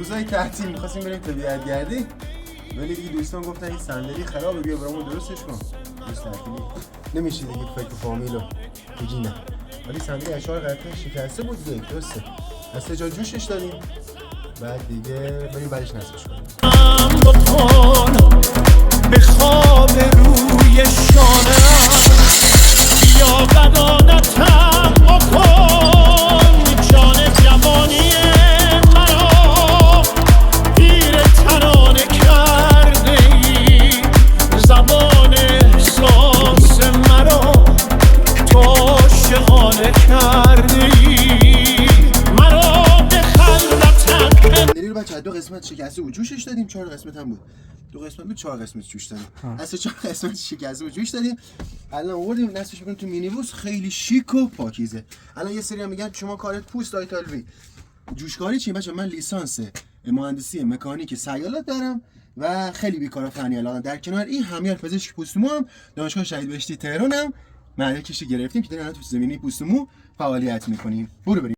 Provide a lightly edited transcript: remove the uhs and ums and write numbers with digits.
روزای تعطیل می‌خواستیم بریم طبیعت گردی، ولی دیگه دوستان گفتن این صندلی خرابه، بیا برامون درستش کن. دوست تعطیلی نمیشه دیگه فکر فامیلو بگی نه. ولی صندلی اشعار قطعه شکسته بود دیگه، درسته. از جا جوشش دادیم، بعد دیگه بریم بعدش نصبش کنیم. به خواب روی شانه‌ام یا بدانتم بکن جان جوانی مرا پیر ترانه کرده ای زبان احساس مرا تو عاشقانه کرده ای مرا به خلوتم. دلیل بچه 2 قسمت شکسته و جوشش دادیم، 4 قسمت هم بود. 2 قسمت بود 4 قسمت جوش دادیم. از 4 قسمت شکسته و جوش دادیم. الان آوردیم نصبش کنیم تو مینیبوس، خیلی شیک و پاکیزه. الان یه سری هم میگن شما کارت پوست آیتالوی. جوشکاری چیه بچه؟ من لیسانس مهندسی مکانیک سیالات دارم و خیلی بیکار فنی علاقه. در کنار این همیار پزشک پوست و مو هم دانشگاه شهید بهشتی تهرانم مدرکش گرفتیم که الان تو زمینه پوست و مو فعالیت میکنیم. برو بریم.